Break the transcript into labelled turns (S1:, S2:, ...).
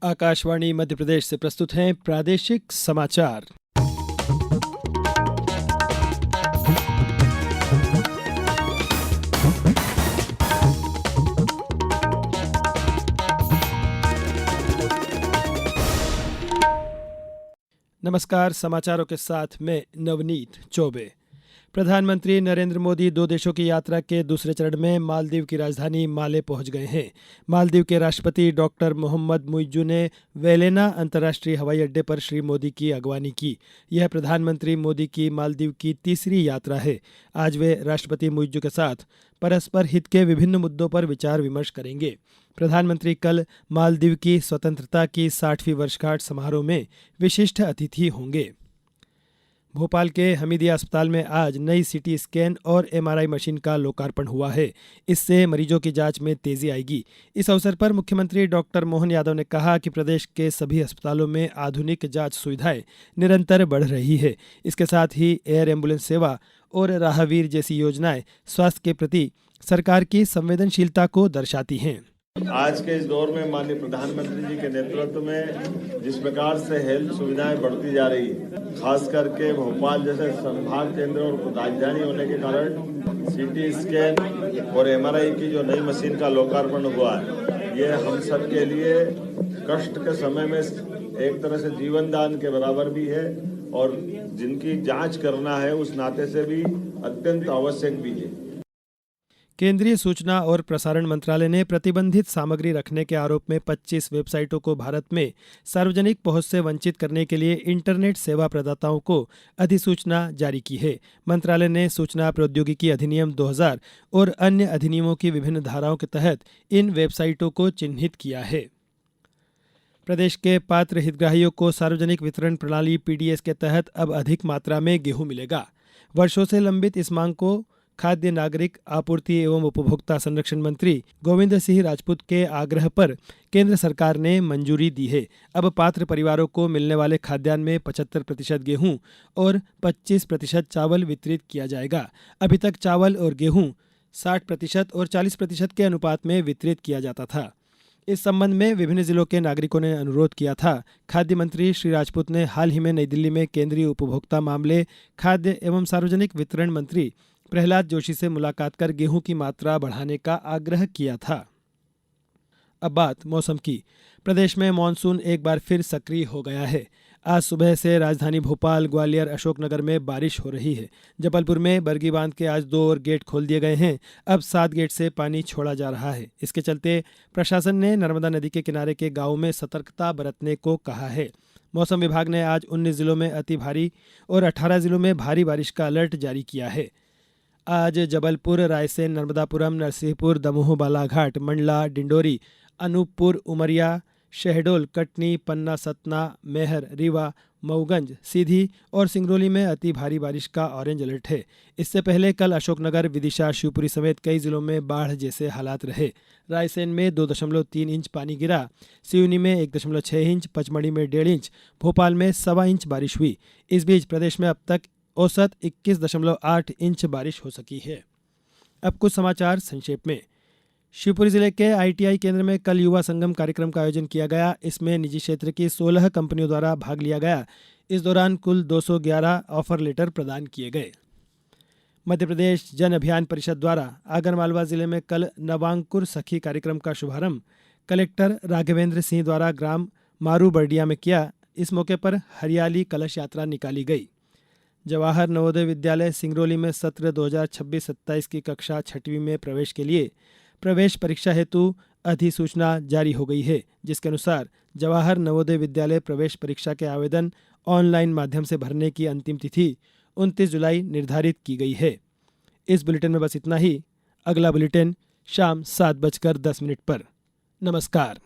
S1: आकाशवाणी मध्य प्रदेश से प्रस्तुत हैं प्रादेशिक समाचार। नमस्कार, समाचारों के साथ मैं नवनीत चौबे। प्रधानमंत्री नरेंद्र मोदी 2 देशों की यात्रा के दूसरे चरण में मालदीव की राजधानी माले पहुंच गए हैं। मालदीव के राष्ट्रपति डॉक्टर मोहम्मद मुइज्जू ने वेलेना अंतर्राष्ट्रीय हवाई अड्डे पर श्री मोदी की अगवानी की। यह प्रधानमंत्री मोदी की मालदीव की तीसरी यात्रा है। आज वे राष्ट्रपति मुइज्जू के साथ परस्पर हित के विभिन्न मुद्दों पर विचार विमर्श करेंगे। प्रधानमंत्री कल मालदीव की स्वतंत्रता की 60वीं वर्षगांठ समारोह में विशिष्ट अतिथि होंगे। भोपाल के हमीदिया अस्पताल में आज नई सीटी स्कैन और एमआरआई मशीन का लोकार्पण हुआ है। इससे मरीजों की जांच में तेजी आएगी। इस अवसर पर मुख्यमंत्री डॉक्टर मोहन यादव ने कहा कि प्रदेश के सभी अस्पतालों में आधुनिक जांच सुविधाएं निरंतर बढ़ रही है। इसके साथ ही एयर एम्बुलेंस सेवा और राहवीर जैसी योजनाएं स्वास्थ्य के प्रति सरकार की संवेदनशीलता को दर्शाती हैं।
S2: आज के इस दौर में माननीय प्रधानमंत्री जी के नेतृत्व में जिस प्रकार से हेल्थ सुविधाएं बढ़ती जा रही है, खास करके भोपाल जैसे संभाग केंद्र और राजधानी होने के कारण सीटी स्कैन और एमआरआई की जो नई मशीन का लोकार्पण हुआ है, ये हम सब के लिए कष्ट के समय में एक तरह से जीवन दान के बराबर भी है और जिनकी जांच करना है उस नाते से भी अत्यंत आवश्यक भी है।
S1: केंद्रीय सूचना और प्रसारण मंत्रालय ने प्रतिबंधित सामग्री रखने के आरोप में 25 वेबसाइटों को भारत में सार्वजनिक पहुंच से वंचित करने के लिए इंटरनेट सेवा प्रदाताओं को अधिसूचना जारी की है। मंत्रालय ने सूचना प्रौद्योगिकी अधिनियम 2000 और अन्य अधिनियमों की विभिन्न धाराओं के तहत इन वेबसाइटों को चिन्हित किया है। प्रदेश के पात्र हितग्राहियों को सार्वजनिक वितरण प्रणाली पीडीएस के तहत अब अधिक मात्रा में गेहूं मिलेगा। वर्षों से लंबित इस मांग को खाद्य नागरिक आपूर्ति एवं उपभोक्ता संरक्षण मंत्री गोविंद सिंह राजपूत के आग्रह पर केंद्र सरकार ने मंजूरी दी है। अब पात्र परिवारों को मिलने वाले खाद्यान्न में 75% गेहूं और 25% चावल वितरित किया जाएगा। अभी तक चावल और गेहूं 60% और 40% के अनुपात में वितरित किया जाता था। इस संबंध में विभिन्न जिलों के नागरिकों ने अनुरोध किया था। खाद्य मंत्री श्री राजपूत ने हाल ही में नई दिल्ली में केंद्रीय उपभोक्ता मामले, खाद्य एवं सार्वजनिक वितरण मंत्री प्रहलाद जोशी से मुलाकात कर गेहूं की मात्रा बढ़ाने का आग्रह किया था। अब बात मौसम की। प्रदेश में मानसून एक बार फिर सक्रिय हो गया है। आज सुबह से राजधानी भोपाल, ग्वालियर, अशोकनगर में बारिश हो रही है। जबलपुर में बरगी बांध के आज 2 और गेट खोल दिए गए हैं। अब 7 गेट से पानी छोड़ा जा रहा है। इसके चलते प्रशासन ने नर्मदा नदी के किनारे के गांवों में सतर्कता बरतने को कहा है। मौसम विभाग ने आज 19 जिलों में अति भारी और 18 जिलों में भारी बारिश का अलर्ट जारी किया है। आज जबलपुर, रायसेन, नर्मदापुरम, नरसिंहपुर, दमोह, बालाघाट, मंडला, डिंडोरी, अनूपपुर, उमरिया, शहडोल, कटनी, पन्ना, सतना, मैहर, रीवा, मऊगंज, सीधी और सिंगरौली में अति भारी बारिश का ऑरेंज अलर्ट है। इससे पहले कल अशोकनगर, विदिशा, शिवपुरी समेत कई जिलों में बाढ़ जैसे हालात रहे। रायसेन में 2.3 इंच पानी गिरा, सिवनी में 1.6 इंच, पचमढ़ी में 1.5 इंच, भोपाल में 1.25 इंच बारिश हुई। इस बीच प्रदेश में अब तक औसत 21.8 इंच बारिश हो सकी है। अब कुछ समाचार संक्षेप में। शिवपुरी जिले के आईटीआई केंद्र में कल युवा संगम कार्यक्रम का आयोजन किया गया। इसमें निजी क्षेत्र की 16 कंपनियों द्वारा भाग लिया गया। इस दौरान कुल 211 ऑफर लेटर प्रदान किए गए। मध्य प्रदेश जन अभियान परिषद द्वारा आगरमालवा जिले में कल नवांकुर सखी कार्यक्रम का शुभारंभ कलेक्टर राघवेंद्र सिंह द्वारा ग्राम मारू बर्डिया में किया। इस मौके पर हरियाली कलश यात्रा निकाली गई। जवाहर नवोदय विद्यालय सिंगरौली में सत्र 2026-27 की कक्षा 6वीं में प्रवेश के लिए प्रवेश परीक्षा हेतु अधिसूचना जारी हो गई है, जिसके अनुसार जवाहर नवोदय विद्यालय प्रवेश परीक्षा के आवेदन ऑनलाइन माध्यम से भरने की अंतिम तिथि 29 जुलाई निर्धारित की गई है। इस बुलेटिन में बस इतना ही। अगला बुलेटिन शाम 7:10 पर। नमस्कार।